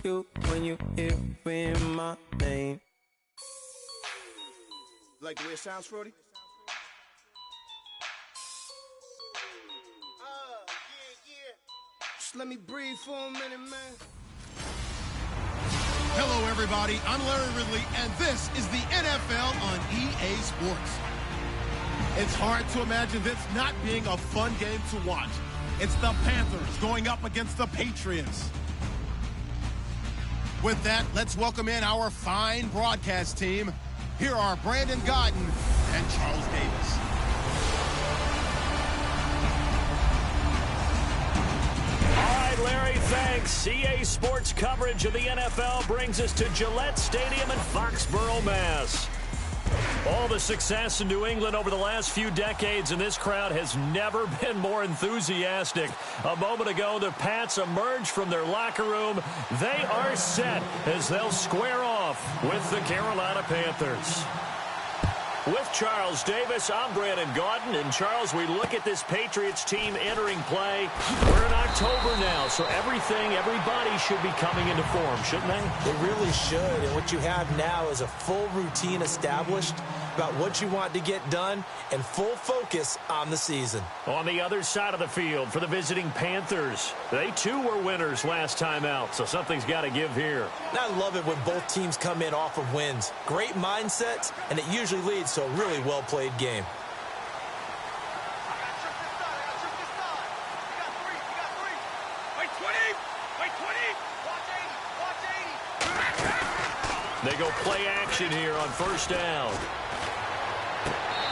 you when you hear my name. Like the way it sounds, Frody? Just let me breathe for a minute, man. Hello, everybody. I'm Larry Ridley, and this is the NFL on EA Sports. It's hard to imagine this not being a fun game to watch. It's the Panthers going up against the Patriots. With that, let's welcome in our fine broadcast team. Here are Brandon Godden and Charles Davis. All right, Larry, thanks. EA Sports coverage of the NFL brings us to Gillette Stadium in Foxborough, Mass. All the success in New England over the last few decades, and this crowd has never been more enthusiastic. A moment ago, the Pats emerged from their locker room. They are set as they'll square off with the Carolina Panthers. With Charles Davis, I'm Brandon Gaudin. And, Charles, we look at this Patriots team entering play. We're in October now, so everybody should be coming into form, shouldn't they? They really should. And what you have now is a full routine established about what you want to get done and full focus on the season. On the other side of the field for the visiting Panthers, they too were winners last time out, so something's got to give here. And I love it when both teams come in off of wins. Great mindsets, and it usually leads to a really well-played game. They go play action here on first down.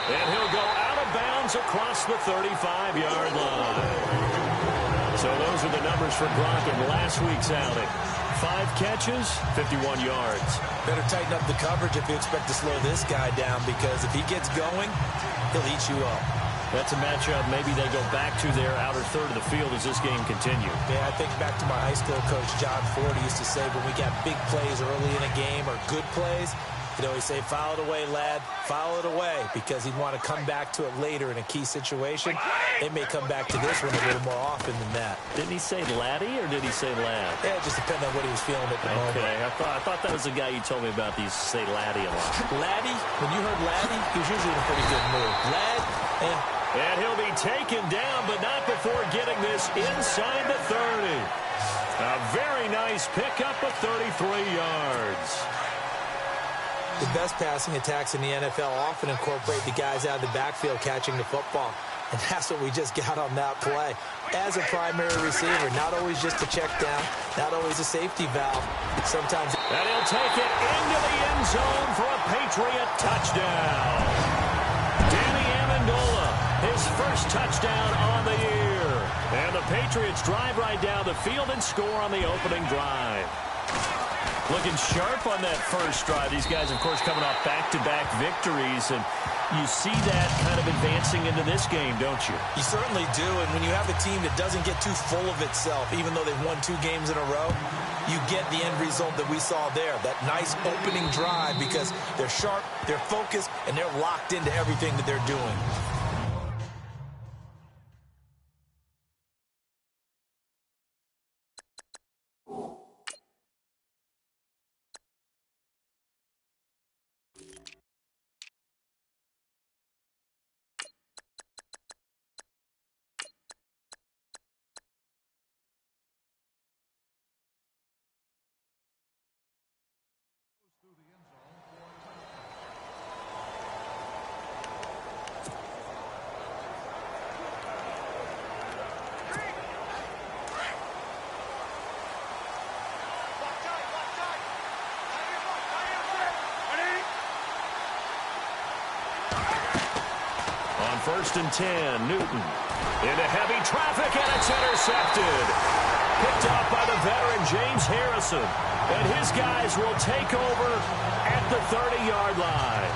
And he'll go out of bounds across the 35-yard line. So those are the numbers for Gronk in last week's outing. 5 catches, 51 yards. Better tighten up the coverage if you expect to slow this guy down, because if he gets going, he'll eat you up. That's a matchup maybe they go back to their outer third of the field as this game continues. Yeah, I think back to my high school coach, John Ford, used to say when we got big plays early in a game or good plays, he'd always say, foul it away, lad, foul it away, because he'd want to come back to it later in a key situation. It may come back to this one a little more often than that. Didn't he say laddie or did he say lad? Yeah, it just depends on what he was feeling at the moment. Okay, I thought that was the guy you told me about. He used to say laddie a lot. Laddie? When you heard laddie, he was usually in a pretty good mood. Lad? And he'll be taken down, but not before getting this inside the 30. A very nice pickup of 33 yards. The best passing attacks in the NFL often incorporate the guys out of the backfield catching the football. And that's what we just got on that play. As a primary receiver, not always just a check down, not always a safety valve. Sometimes. And he'll take it into the end zone for a Patriot touchdown. Danny Amendola, his first touchdown on the year. And the Patriots drive right down the field and score on the opening drive. Looking sharp on that first drive. These guys, of course, coming off back-to-back victories, and you see that kind of advancing into this game, don't you? You certainly do, and when you have a team that doesn't get too full of itself, even though they've won 2 games in a row, you get the end result that we saw there, that nice opening drive, because they're sharp, they're focused, and they're locked into everything that they're doing. First and 10, Newton into heavy traffic, and it's intercepted. Picked off by the veteran James Harrison. And his guys will take over at the 30-yard line.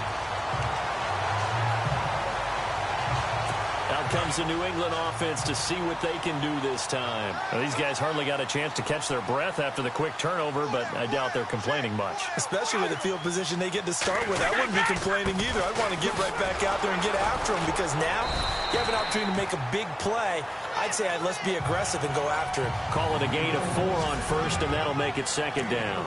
Out comes the New England offense to see what they can do this time. Now, these guys hardly got a chance to catch their breath after the quick turnover, but I doubt they're complaining much. Especially with the field position they get to start with. I wouldn't be complaining either. I'd want to get right back out there and get after them, because now you have an opportunity to make a big play, I'd say let's be aggressive and go after it. Call it a gain of 4 on first, and that'll make it second down.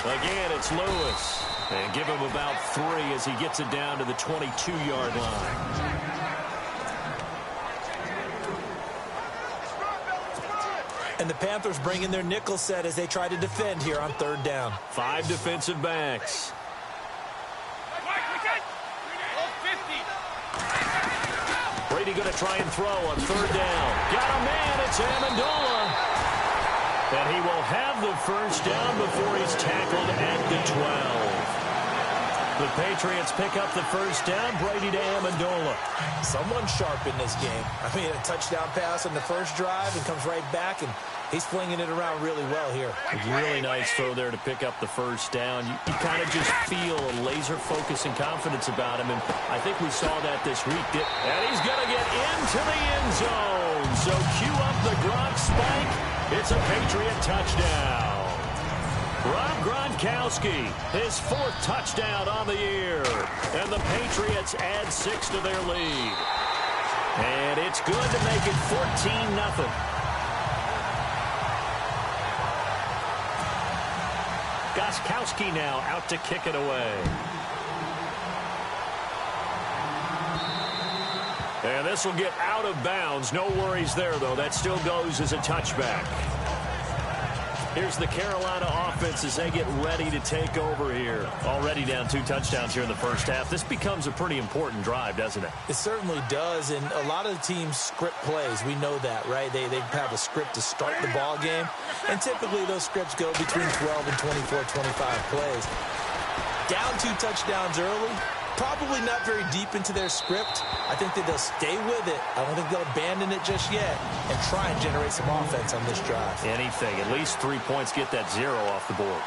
Again, it's Lewis. And give him about 3 as he gets it down to the 22-yard line. And the Panthers bring in their nickel set as they try to defend here on third down. 5 defensive backs. Brady going to try and throw on third down. Got a man. It's Amendola. And he will have the first down before he's tackled at the 12. The Patriots pick up the first down. Brady to Amendola. Someone sharp in this game. I mean, a touchdown pass on the first drive and comes right back, and he's flinging it around really well here. Really nice throw there to pick up the first down. You kind of just feel a laser focus and confidence about him, and I think we saw that this week. And he's going to get into the end zone. So cue up the Gronk spike. It's a Patriot touchdown. Rob Gronkowski, his 4th touchdown on the year. And the Patriots add 6 to their lead. And it's good to make it 14-0. Gronkowski now out to kick it away. And this will get out of bounds. No worries there, though. That still goes as a touchback. Here's the Carolina offense as they get ready to take over here. Already down 2 touchdowns here in the first half. This becomes a pretty important drive, doesn't it? It certainly does, and a lot of the teams script plays. We know that, right? They have a script to start the ball game, and typically those scripts go between 12 and 24, 25 plays. Down 2 touchdowns early, probably not very deep into their script. I think that they'll stay with it. I don't think they'll abandon it just yet and try and generate some offense on this drive. Anything. At least 3 points, get that 0 off the board.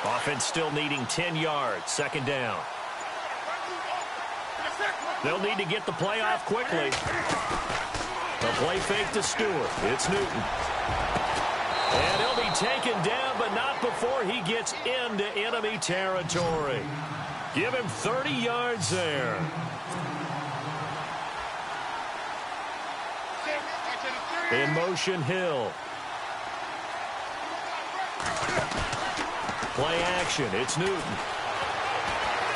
Offense still needing 10 yards. Second down. They'll need to get the play off quickly. The play fake to Stewart. It's Newton. And he'll be taken down, but not before he gets into enemy territory. Give him 30 yards there. In motion, Hill. Play action. It's Newton.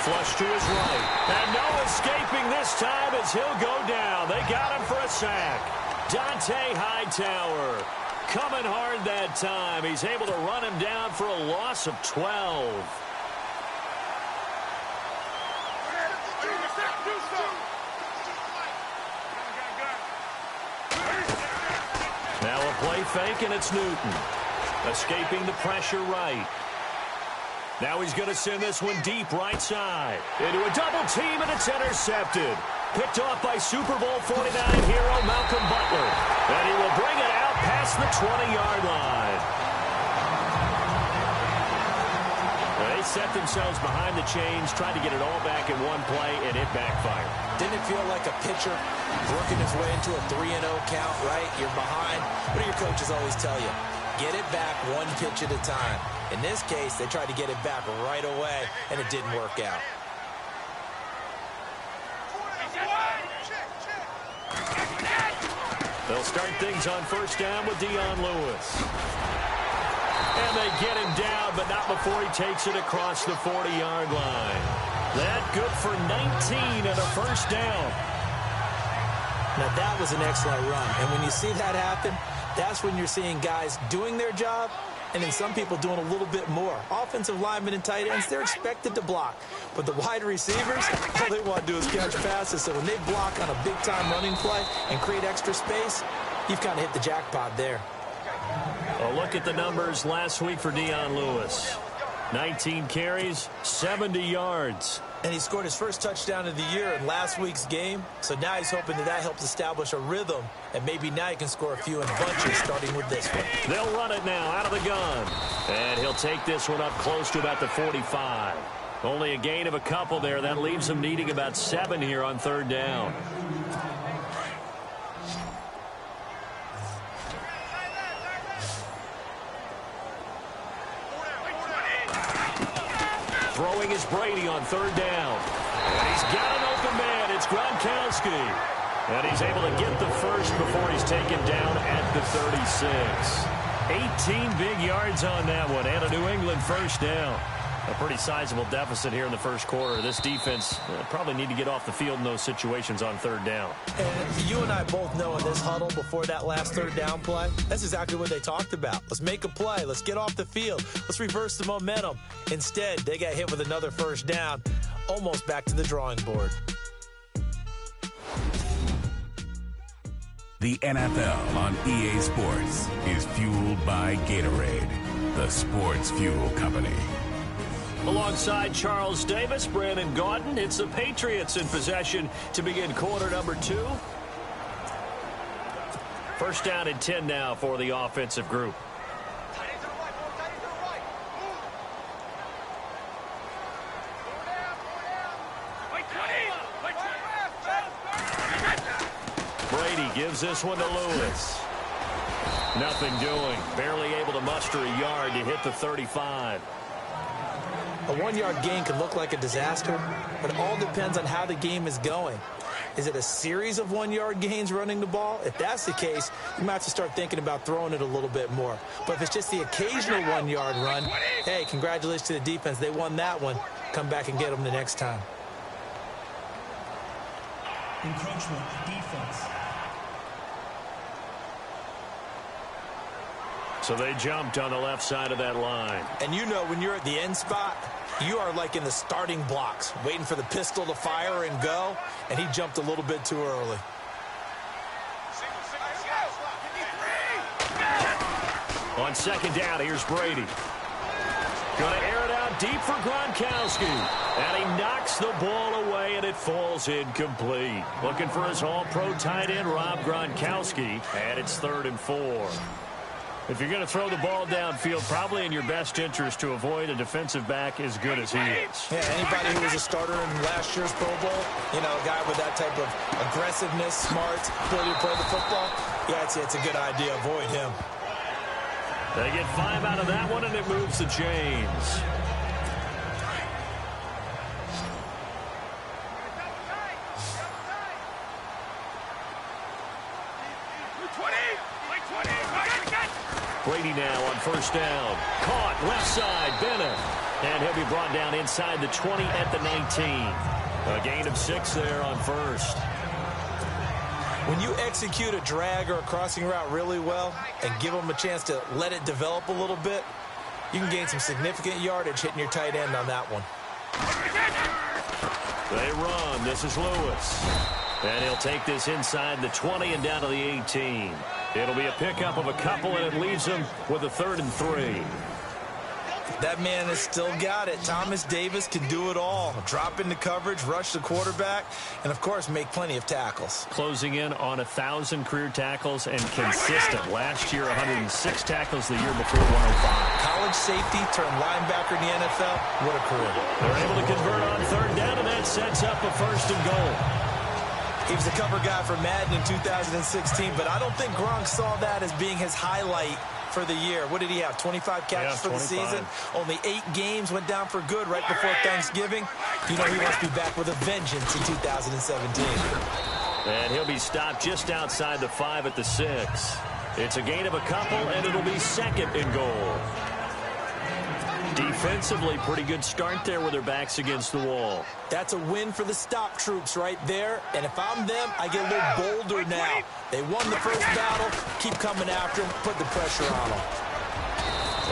Flush to his right. And no escaping this time as he'll go down. They got him for a sack. Dante Hightower coming hard that time. He's able to run him down for a loss of 12. Now a play fake, and it's Newton. Escaping the pressure right. Now he's going to send this one deep right side. Into a double team, and it's intercepted. Picked off by Super Bowl 49 hero Malcolm Butler. And he will bring it out past the 20-yard line. They set themselves behind the chains, tried to get it all back in one play, and it backfired. Didn't it feel like a pitcher working his way into a 3-0 count, right? You're behind. What do your coaches always tell you? Get it back one pitch at a time. In this case, they tried to get it back right away, and it didn't work out. They'll start things on first down with Dion Lewis. And they get him down, but not before he takes it across the 40-yard line. That good for 19 and a first down. Now, that was an excellent run. And when you see that happen, that's when you're seeing guys doing their job and then some people doing a little bit more. Offensive linemen and tight ends, they're expected to block. But the wide receivers, all they want to do is catch passes. So when they block on a big-time running play and create extra space, you've kind of hit the jackpot there. A look at the numbers last week for Dion Lewis. 19 carries, 70 yards. And he scored his first touchdown of the year in last week's game. So now he's hoping that helps establish a rhythm. And maybe now he can score a few in bunches, starting with this one. They'll run it now out of the gun. And he'll take this one up close to about the 45. Only a gain of a couple there. That leaves him needing about 7 here on third down. Throwing is Brady on third down. And he's got an open man. It's Gronkowski. And he's able to get the first before he's taken down at the 36. 18 big yards on that one. And a New England first down. A pretty sizable deficit here in the first quarter. This defense probably need to get off the field in those situations on third down. And you and I both know in this huddle before that last third down play, that's exactly what they talked about. Let's make a play. Let's get off the field. Let's reverse the momentum. Instead, they got hit with another first down, almost back to the drawing board. The NFL on EA Sports is fueled by Gatorade, the sports fuel company. Alongside Charles Davis, Brandon Gaudin, it's the Patriots in possession to begin quarter number 2. First down and 10 now for the offensive group. Brady gives this one to Lewis. Nothing doing. Barely able to muster a yard to hit the 35. A 1-yard gain can look like a disaster, but it all depends on how the game is going. Is it a series of 1-yard gains running the ball? If that's the case, you might have to start thinking about throwing it a little bit more. But if it's just the occasional 1-yard run, hey, congratulations to the defense. They won that one. Come back and get them the next time. Encroachment, defense. So they jumped on the left side of that line. And you know when you're at the end spot, you are like in the starting blocks, waiting for the pistol to fire and go, and he jumped a little bit too early. On second down, here's Brady. Going to air it out deep for Gronkowski. And he knocks the ball away, and it falls incomplete. Looking for his all-pro tight end, Rob Gronkowski, and it's 3rd and 4. If you're going to throw the ball downfield, probably in your best interest to avoid a defensive back as good as he is. Yeah, anybody who was a starter in last year's Pro Bowl, you know, a guy with that type of aggressiveness, smart, ability to play the football, yeah, it's a good idea. Avoid him. They get 5 out of that one, and it moves the chains. Brady now on first down. Caught left side, Bennett. And he'll be brought down inside the 20 at the 19. A gain of 6 there on first. When you execute a drag or a crossing route really well and give them a chance to let it develop a little bit, you can gain some significant yardage hitting your tight end on that one. They run. This is Lewis. And he'll take this inside the 20 and down to the 18. It'll be a pickup of a couple, and it leaves him with a 3rd and 3. That man has still got it. Thomas Davis can do it all. Drop into coverage, rush the quarterback, and, of course, make plenty of tackles. Closing in on 1,000 career tackles and consistent. Last year, 106 tackles the year before, 105. College safety turned linebacker in the NFL. What a career. They're able to convert on 3rd down, and that sets up a 1st and goal. He was the cover guy for Madden in 2016, but I don't think Gronk saw that as being his highlight for the year. What did he have, 25 catches for the season? Only 8 games, went down for good right before Thanksgiving. You know he wants to be back with a vengeance in 2017. And he'll be stopped just outside the 5 at the 6. It's a gain of a couple, and it'll be 2nd and goal. Defensively, pretty good start there with their backs against the wall. That's a win for the stop troops right there. And if I'm them, I get a little bolder now. They won the first battle. Keep coming after him. Put the pressure on him.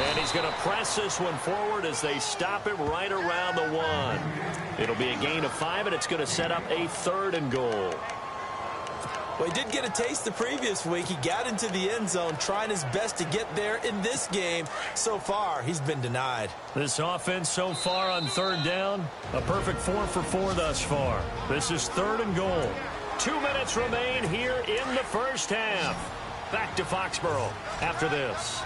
And he's going to press this one forward as they stop it right around the 1. It'll be a gain of 5, and it's going to set up a 3rd and goal. Well, he did get a taste the previous week. He got into the end zone trying his best to get there in this game. So far, he's been denied. This offense so far on third down, a perfect 4 for 4 thus far. This is 3rd and goal. 2 minutes remain here in the first half. Back to Foxborough after this.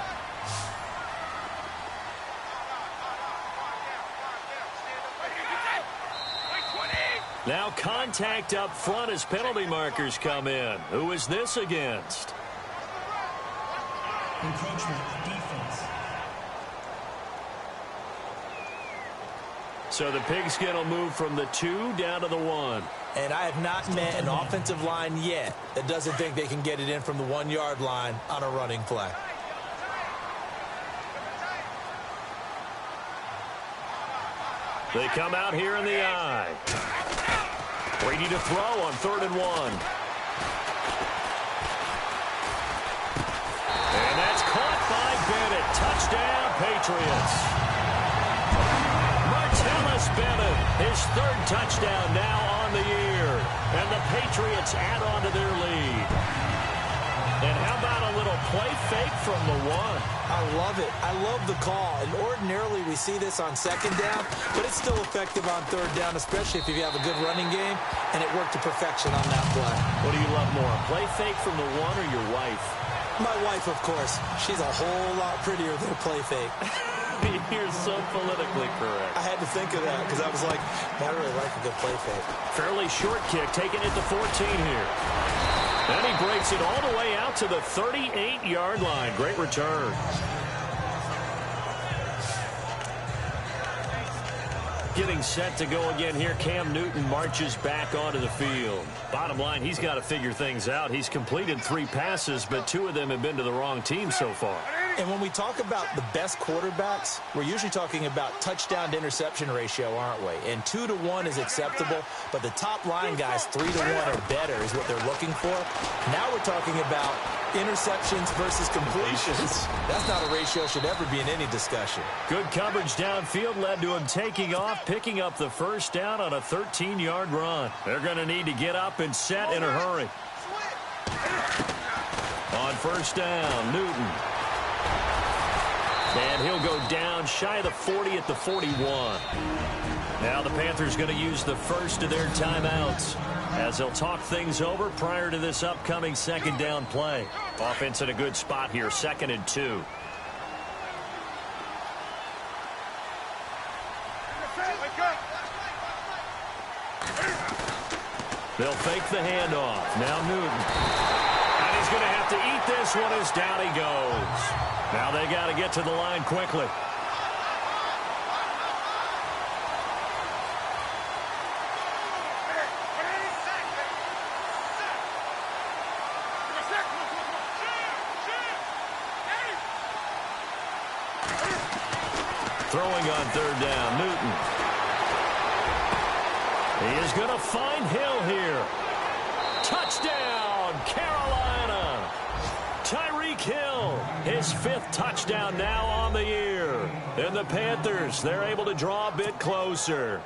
Now contact up front as penalty markers come in. Who is this against? Encroachment, defense. So the Pigskin will move from the 2 down to the 1. And I have not met an offensive line yet that doesn't think they can get it in from the 1-yard line on a running play. They come out here in the eye. Brady to throw on 3rd and 1. And that's caught by Bennett. Touchdown, Patriots. Martellus Bennett, his 3rd touchdown now on the year. And the Patriots add on to their lead. And how about a little play fake from the 1? I love it. I love the call. And ordinarily we see this on 2nd down, but it's still effective on 3rd down, especially if you have a good running game, and it worked to perfection on that play. What do you love more, a play fake from the 1 or your wife? My wife, of course. She's a whole lot prettier than a play fake. You're so politically correct. I had to think of that because I was like, I really like a good play fake. Fairly short kick, taking it to 14 here. And he breaks it all the way out to the 38-yard line. Great return. Getting set to go again here. Cam Newton marches back onto the field. Bottom line, he's got to figure things out. He's completed 3 passes, but 2 of them have been to the wrong team so far. And when we talk about the best quarterbacks, we're usually talking about touchdown to interception ratio, aren't we? And 2 to 1 is acceptable, but the top line guys 3 to 1 or better is what they're looking for. Now we're talking about interceptions versus completions. That's not a ratio should ever be in any discussion. Good coverage downfield led to him taking off, picking up the 1st down on a 13-yard run. They're going to need to get up and set in a hurry. On 1st down, Newton. And he'll go down shy of the 40 at the 41. Now the Panthers going to use the first of their timeouts as they'll talk things over prior to this upcoming 2nd down play. Offense in a good spot here, 2nd and 2. They'll fake the handoff. Now Newton. And he's going to have to eat this one as down he goes. Now they got to get to the line quickly. Throwing on 3rd down, Newton. He is going to find Hill here. Touchdown, Carolina. Tyreek Hill, his 5th touchdown now on the year. And the Panthers, they're able to draw a bit closer.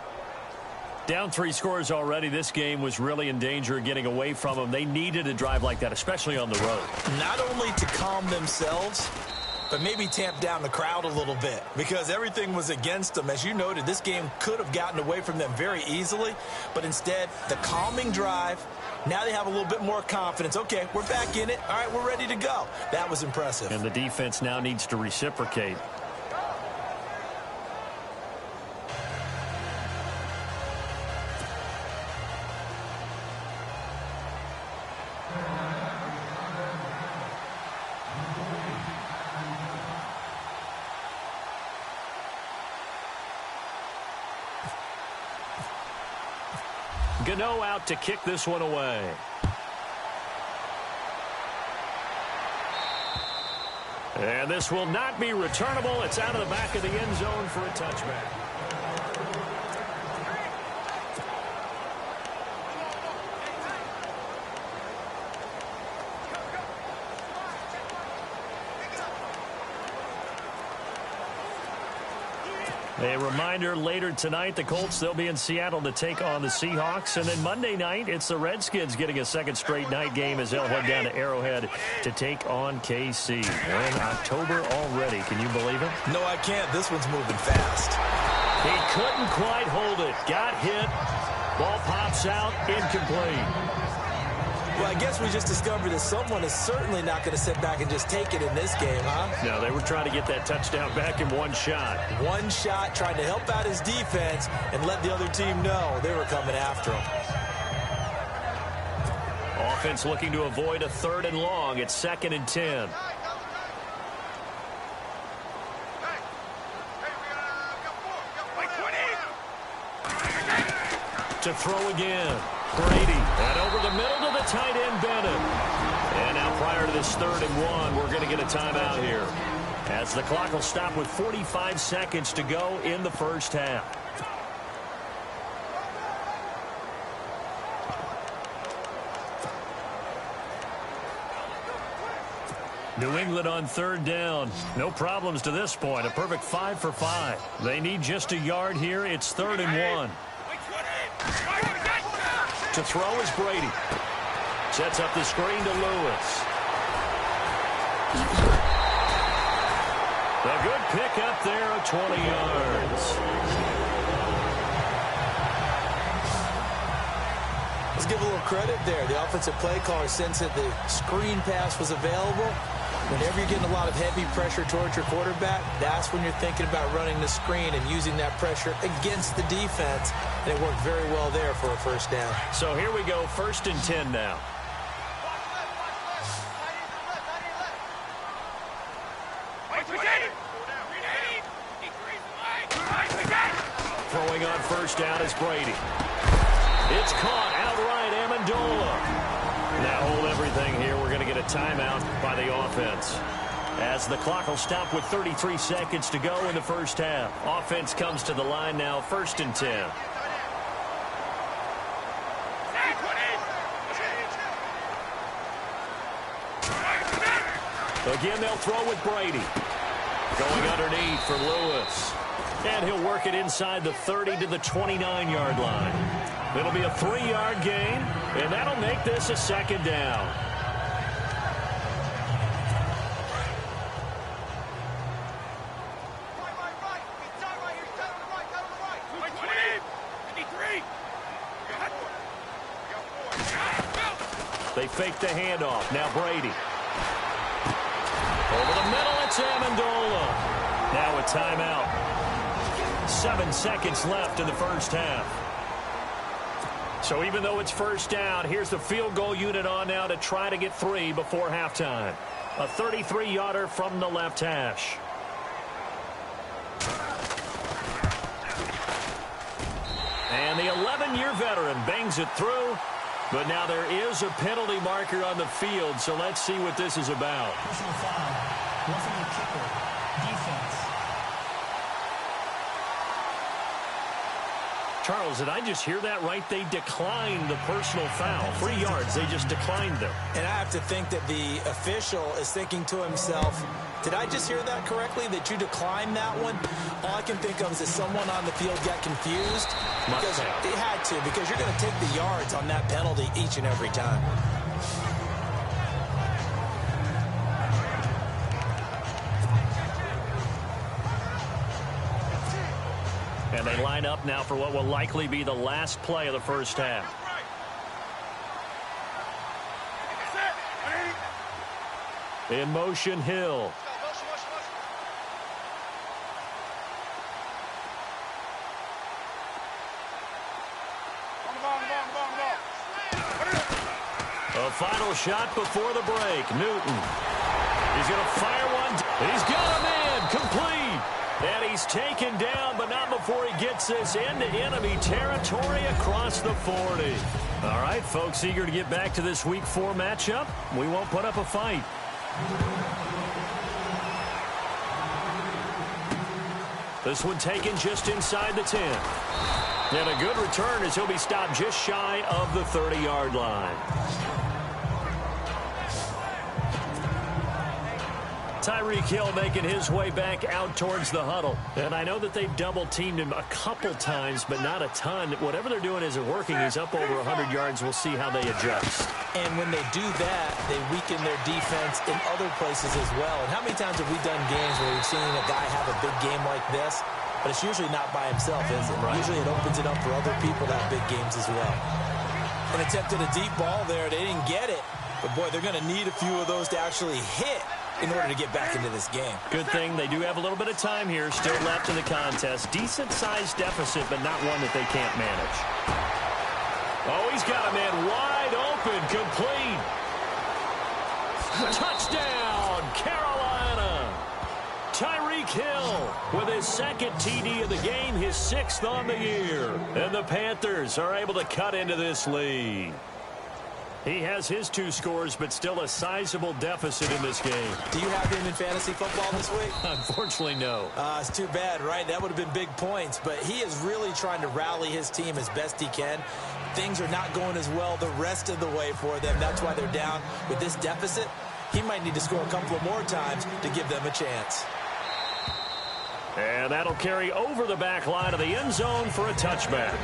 Down 3 scores already. This game was really in danger of getting away from them. They needed a drive like that, especially on the road. Not only to calm themselves, but maybe tamp down the crowd a little bit because everything was against them. As you noted, this game could have gotten away from them very easily, but instead, the calming drive, now they have a little bit more confidence. Okay, we're back in it. All right, we're ready to go. That was impressive. And the defense now needs to reciprocate. Gano out to kick this one away. And this will not be returnable. It's out of the back of the end zone for a touchback. A reminder, later tonight, the Colts, they'll be in Seattle to take on the Seahawks. And then Monday night, it's the Redskins getting a second straight night game as they'll head down to Arrowhead to take on KC. We're in October already. Can you believe it? No, I can't. This one's moving fast. He couldn't quite hold it. Got hit. Ball pops out. Incomplete. Well, I guess we just discovered that someone is certainly not going to sit back and just take it in this game, huh? No, they were trying to get that touchdown back in one shot. One shot, trying to help out his defense and let the other team know they were coming after him. Offense looking to avoid a 3rd and long. It's 2nd and 10. To throw again. Brady. And over the middle to the tight end, Bennett. And now prior to this 3rd and 1, we're going to get a timeout here, as the clock will stop with 45 seconds to go in the first half. New England on 3rd down. No problems to this point. A perfect 5 for 5. They need just a yard here. It's 3rd and 1. To throw is Brady. Sets up the screen to Lewis. A good pick up there of 20 yards. Let's give a little credit there. The offensive play caller sensed that the screen pass was available. Whenever you're getting a lot of heavy pressure towards your quarterback, that's when you're thinking about running the screen and using that pressure against the defense. And it worked very well there for a first down. So here we go, 1st and 10 now. Throwing on 1st down is Brady. It's caught outright, Amendola. Now hold everything here. We're going to get a timeout by the offense, as the clock will stop with 33 seconds to go in the first half. Offense comes to the line now, 1st and 10. Again, they'll throw with Brady. Going underneath for Lewis. And he'll work it inside the 30 to the 29-yard line. It'll be a 3-yard gain, and that'll make this a 2nd down. They fake the handoff. Now Brady. Over the middle, it's Amendola. Now a timeout. 7 seconds left in the first half. So even though it's 1st down, here's the field goal unit on now to try to get 3 before halftime. A 33-yarder from the left hash. And the 11-year veteran bangs it through. But now there is a penalty marker on the field, so let's see what this is about. Personal foul. Roughing the kicker. Defense. Charles, did I just hear that right? They declined the personal foul. 3 yards, they just declined them. And I have to think that the official is thinking to himself, did I just hear that correctly, that you declined that one? All I can think of is that someone on the field got confused. Because they had to, because you're going to take the yards on that penalty each and every time. And they line up now for what will likely be the last play of the first half. In motion, Hill. A final shot before the break. Newton. He's going to fire one. He's got him in. Complete. And he's taken down, but not before he gets this into enemy territory across the 40. All right, folks, eager to get back to this Week 4 matchup. We won't put up a fight. This one taken just inside the 10. And a good return as he'll be stopped just shy of the 30-yard line. Tyreek Hill making his way back out towards the huddle. And I know that they've double-teamed him a couple times, but not a ton. Whatever they're doing isn't working. He's up over 100 yards. We'll see how they adjust. And when they do that, they weaken their defense in other places as well. And how many times have we done games where we've seen a guy have a big game like this? But it's usually not by himself, is it? Right. Usually it opens it up for other people to have big games as well. And attempted a deep ball there. They didn't get it. But, boy, they're going to need a few of those to actually hit in order to get back into this game. Good thing they do have a little bit of time here still left in the contest. Decent-sized deficit, but not one that they can't manage. Oh, he's got a man wide open, complete. Touchdown, Carolina. Tyreek Hill with his second TD of the game, his 6th on the year. And the Panthers are able to cut into this lead. He has his 2 scores, but still a sizable deficit in this game. Do you have him in fantasy football this week? Unfortunately, no. It's too bad, right? That would have been big points, but he is really trying to rally his team as best he can. Things are not going as well the rest of the way for them. That's why they're down with this deficit. He might need to score a couple of more times to give them a chance. And that'll carry over the back line of the end zone for a touchback.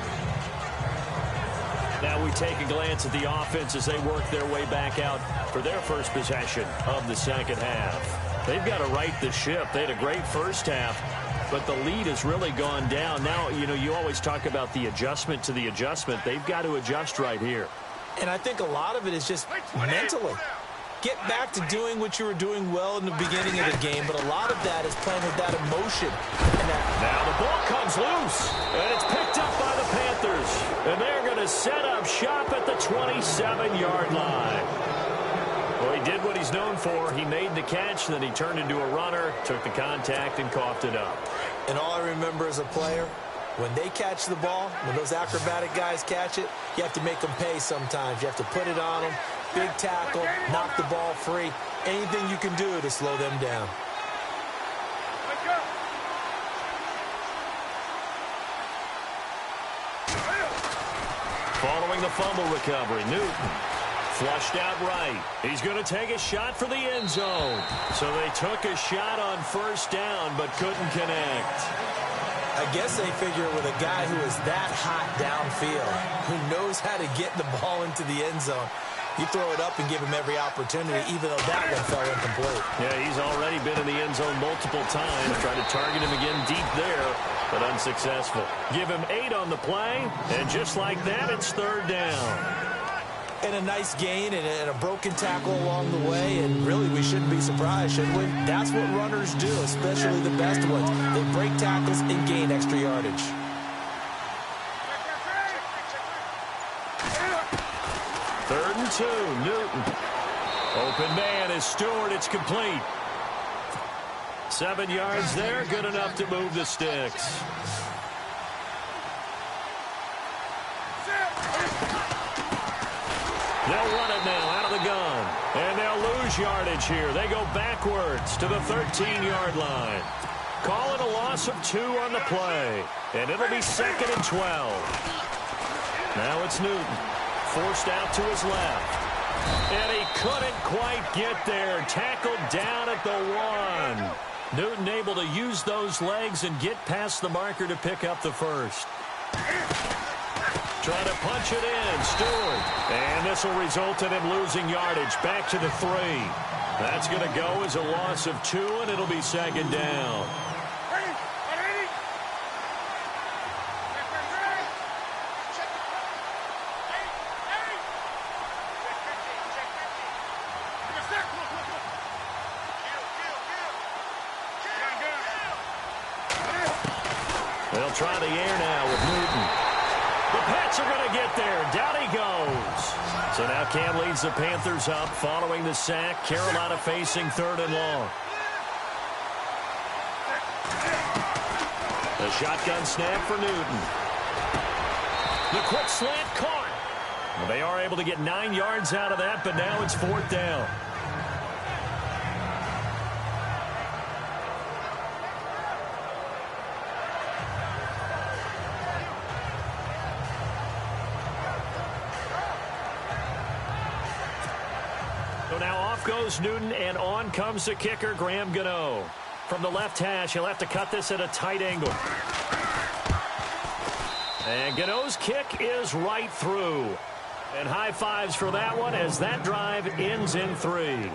Now we take a glance at the offense as they work their way back out for their first possession of the second half. They've got to right the ship. They had a great first half, but the lead has really gone down. Now, you always talk about the adjustment to the adjustment. They've got to adjust right here. And I think a lot of it is just mentally. Get back to doing what you were doing well in the beginning of the game, but a lot of that is playing with that emotion. Now the ball comes loose, and it's picked up by the Panthers. And they're going to set up shop at the 27-yard line. Well, he did what he's known for. He made the catch, then he turned into a runner, took the contact, and coughed it up. And all I remember as a player, when they catch the ball, when those acrobatic guys catch it, you have to make them pay sometimes. You have to put it on them. Big tackle, knock the ball free. Anything you can do to slow them down. Following the fumble recovery, Newton flushed out right. He's going to take a shot for the end zone. So they took a shot on first down, but couldn't connect. I guess they figure with a guy who is that hot downfield, who knows how to get the ball into the end zone, you throw it up and give him every opportunity, even though that one fell incomplete. Yeah, he's already been in the end zone multiple times. Tried to target him again deep there, but unsuccessful. Give him 8 on the play, and just like that, it's third down. And a nice gain and a broken tackle along the way, and really we shouldn't be surprised, should we? That's what runners do, especially the best ones. They break tackles and gain extra yardage. Third and 2, Newton. Open man is Stewart. It's complete. 7 yards there, good enough to move the sticks. They'll run it now out of the gun. And they'll lose yardage here. They go backwards to the 13-yard line. Call it a loss of 2 on the play. And it'll be 2nd and 12. Now it's Newton. Forced out to his left. And he couldn't quite get there. Tackled down at the 1. Newton able to use those legs and get past the marker to pick up the first. Trying to punch it in, Stewart. And this will result in him losing yardage back to the 3. That's going to go as a loss of 2, and it'll be 2nd down. They'll try the air now with Newton. The Pats are going to get there. Down he goes. So now Cam leads the Panthers up following the sack. Carolina facing 3rd and long. The shotgun snap for Newton. The quick slant caught. Well, they are able to get 9 yards out of that, but now it's 4th down. So now off goes Newton, and on comes the kicker, Graham Gano. From the left hash, he'll have to cut this at a tight angle. And Gano's kick is right through. And high fives for that one as that drive ends in 3.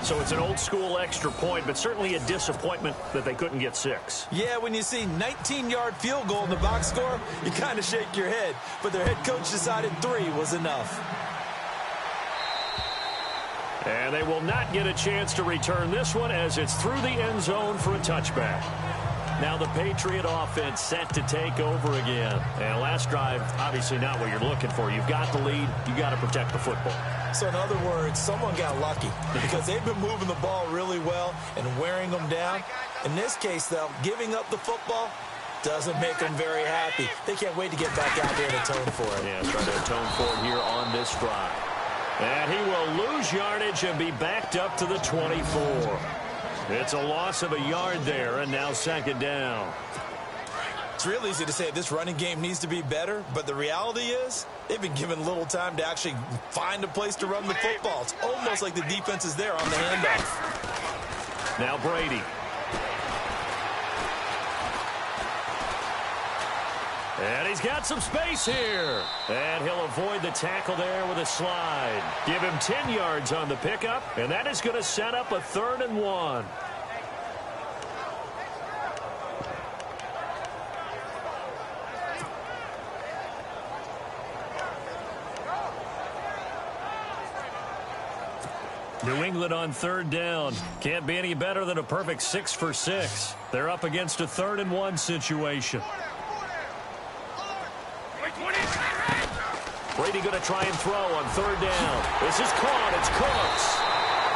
So it's an old-school extra point, but certainly a disappointment that they couldn't get 6. Yeah, when you see 19-yard field goal in the box score, you kind of shake your head. But their head coach decided 3 was enough. And they will not get a chance to return this one as it's through the end zone for a touchback. Now the Patriot offense set to take over again. And last drive, obviously not what you're looking for. You've got the lead. You've got to protect the football. So in other words, someone got lucky because they've been moving the ball really well and wearing them down. In this case, though, giving up the football doesn't make them very happy. They can't wait to get back out there and atone for it. Yeah, trying to atone for it here on this drive. And he will lose yardage and be backed up to the 24. It's a loss of a yard there, and now second down. It's real easy to say this running game needs to be better, but the reality is they've been given little time to actually find a place to run the football. It's almost like the defense is there on the handoff. Now Brady. And he's got some space here. And he'll avoid the tackle there with a slide. Give him 10 yards on the pickup, and that is going to set up a 3rd and 1. New England on 3rd down. Can't be any better than a perfect 6 for 6. They're up against a 3rd and 1 situation. Brady going to try and throw on 3rd down. This is caught. It's Cooks.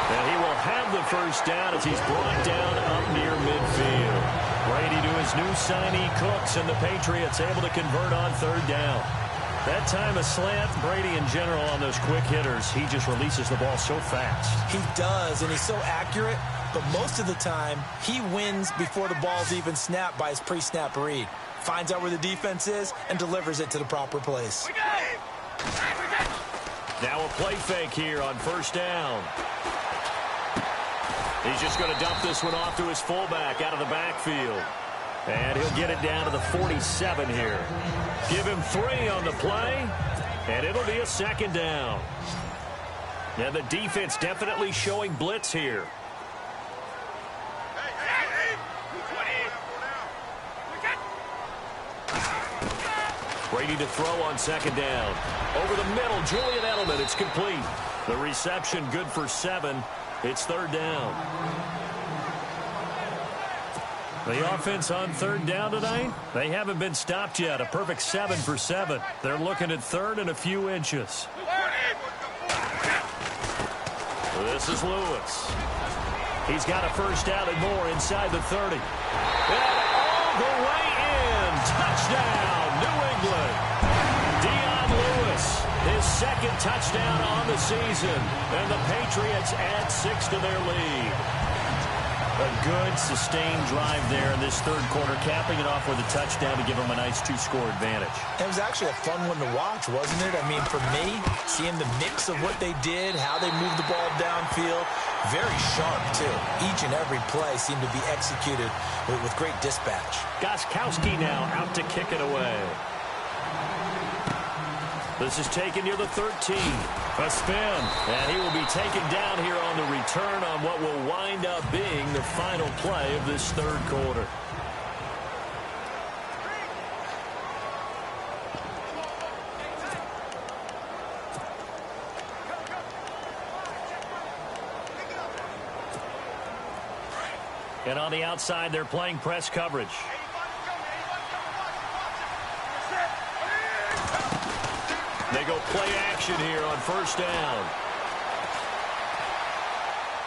And he will have the first down as he's brought down up near midfield. Brady to his new signee, Cooks, and the Patriots able to convert on 3rd down. That time a slant. Brady in general on those quick hitters, he just releases the ball so fast. He does, and he's so accurate, but most of the time he wins before the ball's even snapped by his pre-snap read. Finds out where the defense is and delivers it to the proper place. Now a play fake here on 1st down. He's just going to dump this one off to his fullback out of the backfield. And he'll get it down to the 47 here. Give him 3 on the play, and it'll be a 2nd down. Now the defense definitely showing blitz here. Brady to throw on 2nd down. Over the middle, Julian Edelman. It's complete. The reception good for 7. It's 3rd down. The offense on 3rd down tonight, they haven't been stopped yet. A perfect 7 for 7. They're looking at 3rd and a few inches. This is Lewis. He's got a first down and more inside the 30. And all the way in. Touchdown, New England. Dion Lewis, his 2nd touchdown on the season. And the Patriots add 6 to their lead. A good, sustained drive there in this 3rd quarter, capping it off with a touchdown to give them a nice 2-score advantage. It was actually a fun one to watch, wasn't it? I mean, for me, seeing the mix of what they did, how they moved the ball downfield, very sharp, too. Each and every play seemed to be executed with great dispatch. Gostkowski now out to kick it away. This is taken near the 13. A spin. And he will be taken down here on the return on what will wind up being the final play of this 3rd quarter. And on the outside, they're playing press coverage. They go play action here on 1st down.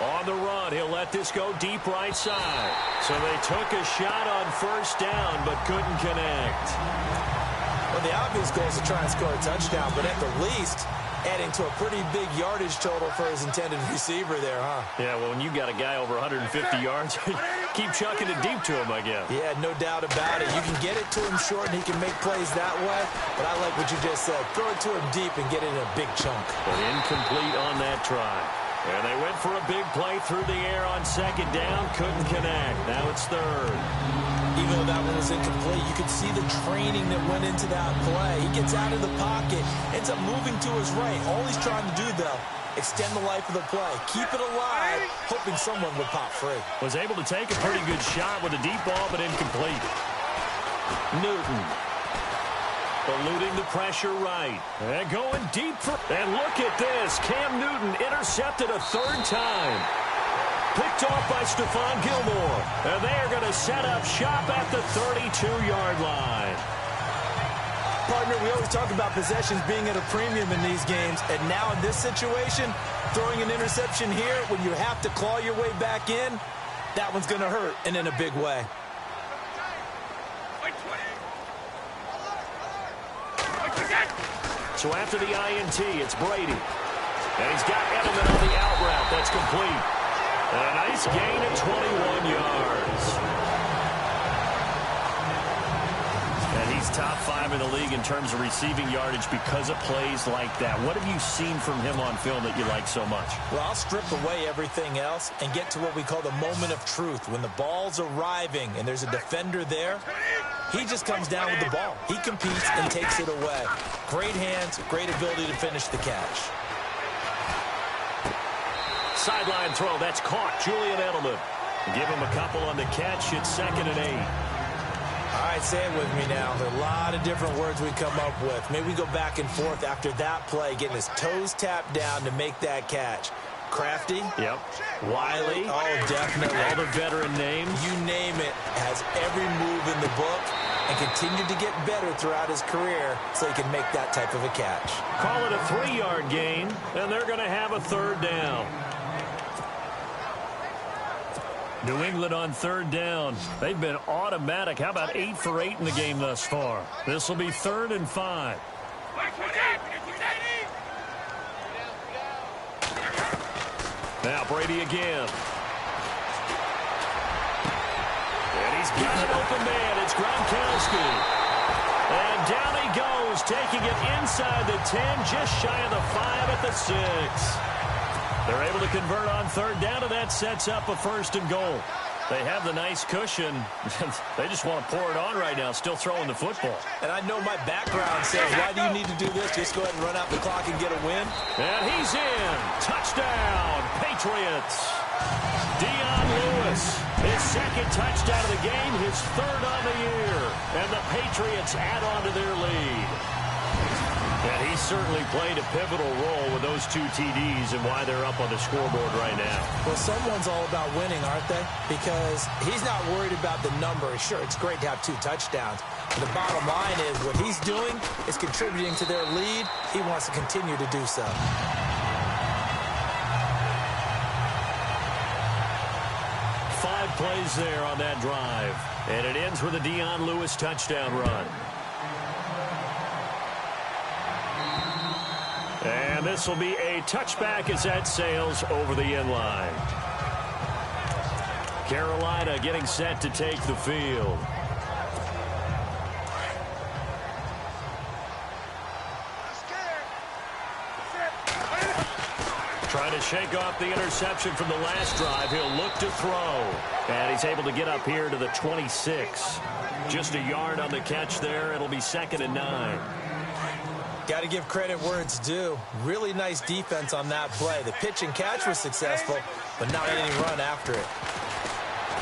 On the run, he'll let this go deep right side. So they took a shot on 1st down, but couldn't connect. Well, the obvious goal is to try and score a touchdown, but at the least, adding to a pretty big yardage total for his intended receiver there, huh? Yeah, well, when you got a guy over 150 yards, keep chucking it deep to him, I guess. Yeah, no doubt about it. You can get it to him short, and he can make plays that way. But I like what you just said. Throw it to him deep and get it in a big chunk. But incomplete on that try. And they went for a big play through the air on second down. Couldn't connect. Now it's third. Even though that one was incomplete, you could see the training that went into that play. He gets out of the pocket, ends up moving to his right. All he's trying to do, though, extend the life of the play. Keep it alive, hoping someone would pop free. Was able to take a pretty good shot with a deep ball, but incomplete. Newton. Eluding the pressure right. And going deep for... And look at this. Cam Newton intercepted a third time. Picked off by Stephon Gilmore. And they are going to set up shop at the 32-yard line. Partner, we always talk about possessions being at a premium in these games. And now in this situation, throwing an interception here when you have to claw your way back in, that one's going to hurt, and in a big way. So after the INT, it's Brady. And he's got Edelman on the out route. That's complete. And a nice gain of 21 yards. And he's top 5 in the league in terms of receiving yardage because of plays like that. What have you seen from him on film that you like so much? Well, I'll strip away everything else and get to what we call the moment of truth. When the ball's arriving and there's a defender there, he just comes down with the ball. He competes and takes it away. Great hands, great ability to finish the catch. Sideline throw, that's caught. Julian Edelman. Give him a couple on the catch. It's 2nd and 8. All right, say it with me now. There are a lot of different words we come up with. Maybe we go back and forth after that play, getting his toes tapped down to make that catch. Crafty. Yep. Wiley. Oh, definitely. All the veteran names. You name it. Has every move in the book and continued to get better throughout his career so he can make that type of a catch. Call it a 3-yard gain, and they're going to have a third down. New England on third down. They've been automatic. How about 8 for 8 in the game thus far? This will be 3rd and 5. Now Brady again. And he's got an open man. It's Gronkowski. And down he goes, taking it inside the 10, just shy of the 5 at the 6. They're able to convert on third down, and that sets up a 1st and goal. They have the nice cushion. They just want to pour it on right now, still throwing the football. And I know my background says, why do you need to do this? Just go ahead and run out the clock and get a win. And he's in. Touchdown, Patriots. Dion Lewis, his 2nd touchdown of the game, his 3rd on the year. And the Patriots add on to their lead. And he certainly played a pivotal role with those 2 TDs and why they're up on the scoreboard right now. Well, someone's all about winning, aren't they? Because he's not worried about the number. Sure, it's great to have 2 touchdowns. But the bottom line is what he's doing is contributing to their lead. He wants to continue to do so. Five plays there on that drive. And it ends with a Dion Lewis touchdown run. And this will be a touchback as that sails over the end line. Carolina getting set to take the field. Trying to shake off the interception from the last drive. He'll look to throw. And he's able to get up here to the 26. Just a yard on the catch there. It'll be 2nd and 9. Got to give credit where it's due. Really nice defense on that play. The pitch and catch was successful, but not any run after it.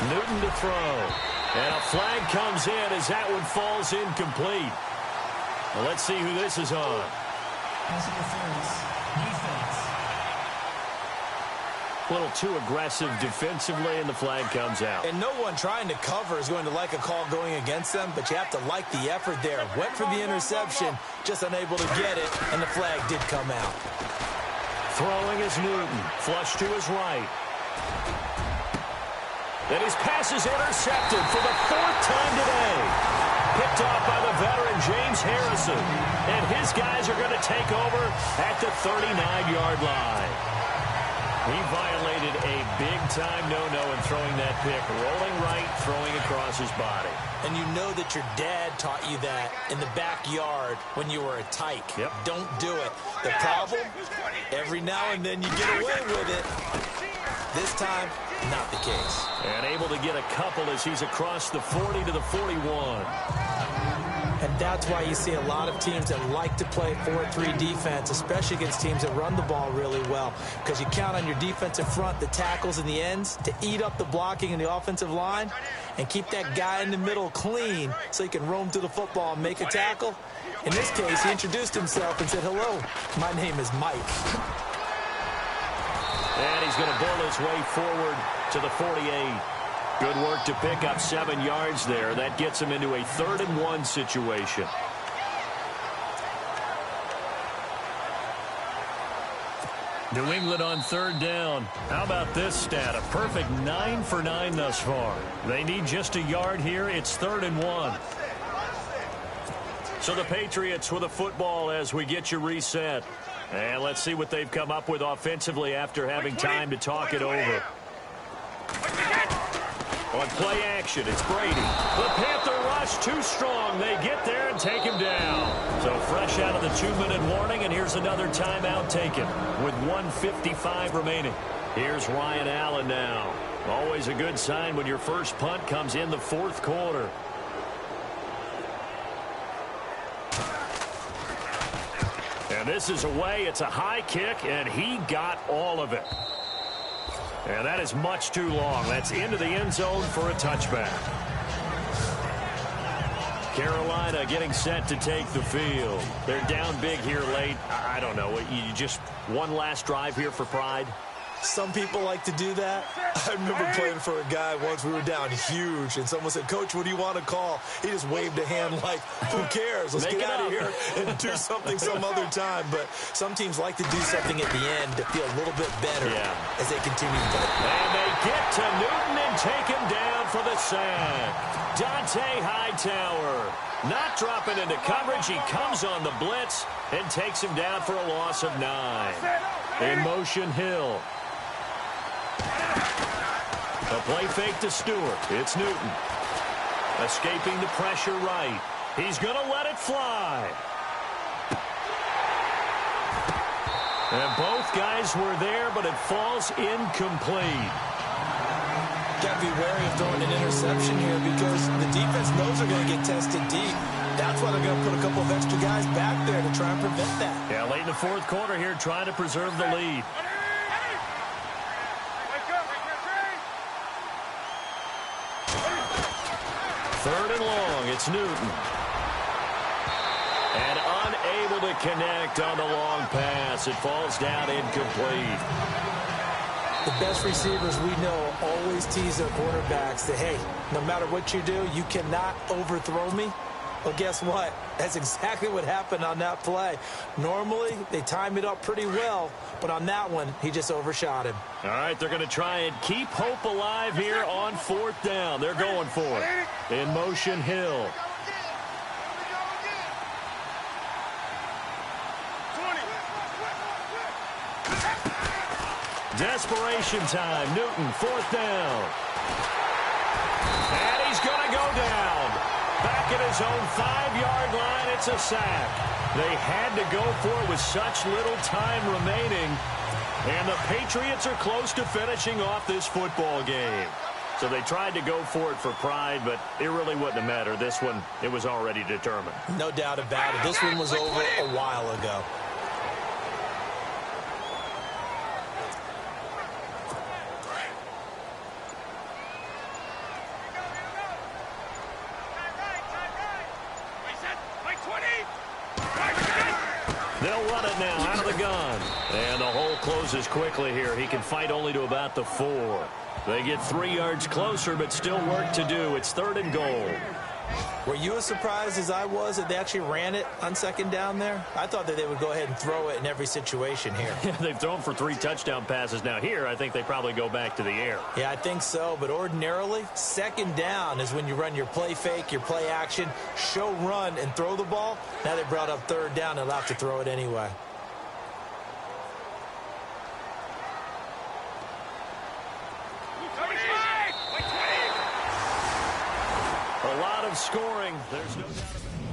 Newton to throw. And a flag comes in as that one falls incomplete. Well, let's see who this is on. Pass interference. Defense. A little too aggressive defensively, and the flag comes out. And no one trying to cover is going to like a call going against them, but you have to like the effort there. Went for the interception, just unable to get it, and the flag did come out. Throwing is Newton. Flush to his right. And his pass is intercepted for the 4th time today. Picked off by the veteran James Harrison. And his guys are going to take over at the 39-yard line. He violated a big-time no-no in throwing that pick. Rolling right, throwing across his body. And you know that your dad taught you that in the backyard when you were a tyke. Yep. Don't do it. The problem, every now and then you get away with it. This time, not the case. And able to get a couple as he's across the 40 to the 41. And that's why you see a lot of teams that like to play 4-3 defense, especially against teams that run the ball really well, because you count on your defensive front, the tackles and the ends, to eat up the blocking in the offensive line and keep that guy in the middle clean so he can roam through the football and make a tackle. In this case, he introduced himself and said, "Hello, my name is Mike." And he's going to bull his way forward to the 48. Good work to pick up 7 yards there. That gets him into a 3rd-and-1 situation. New England on 3rd down. How about this stat? A perfect 9 for 9 thus far. They need just a yard here. It's 3rd-and-1. So the Patriots with a football as we get you reset. And let's see what they've come up with offensively after having time to talk it over. On play action, it's Brady. The Panther rush too strong. They get there and take him down. So fresh out of the 2-minute warning, and here's another timeout taken with 1:55 remaining. Here's Ryan Allen now. Always a good sign when your first punt comes in the 4th quarter. And this is away. It's a high kick, and he got all of it. And that is much too long. That's into the end zone for a touchback. Carolina getting set to take the field. They're down big here late. I don't know. You just one last drive here for pride? Some people like to do that. I remember playing for a guy once. We were down huge, and someone said, "Coach, what do you want to call?" He just waved a hand like, "Who cares? Let's get out of here and do something some other time." But some teams like to do something at the end to feel a little bit better as they continue to play. And they get to Newton and take him down for the sack. Dante Hightower not dropping into coverage. He comes on the blitz and takes him down for a loss of 9. In motion, Hill. A play fake to Stewart. It's Newton. Escaping the pressure right. He's going to let it fly. And both guys were there, but it falls incomplete. Got to be wary of throwing an interception here because the defense knows they're going to get tested deep. That's why they're going to put a couple of extra guys back there to try and prevent that. Yeah, late in the 4th quarter here, trying to preserve the lead. Third and long, it's Newton. And unable to connect on the long pass. It falls down incomplete. The best receivers we know always tease their quarterbacks that, hey, no matter what you do, you cannot overthrow me. Well, guess what? That's exactly what happened on that play. Normally, they time it up pretty well, but on that one, he just overshot him. All right, they're going to try and keep hope alive here on 4th down. They're going for it. In motion, Hill. Desperation time. Newton, 4th down. And he's going to go down. Back at his own 5-yard line, it's a sack. They had to go for it with such little time remaining. And the Patriots are close to finishing off this football game. So they tried to go for it for pride, but it really wouldn't have mattered. This one, it was already determined. No doubt about it. This one was over a while ago. They'll run it now out of the gun. And the hole closes quickly here. He can fight only to about the 4. They get 3 yards closer, but still work to do. It's 3rd and goal. Were you as surprised as I was that they actually ran it on 2nd down there? I thought that they would go ahead and throw it in every situation here. Yeah, they've thrown for 3 touchdown passes. Now here, I think they probably go back to the air. Yeah, I think so. But ordinarily, 2nd down is when you run your play fake, your play action, show run, and throw the ball. Now they brought up 3rd down. They'll have to throw it anyway. of scoring. There's no doubt about it.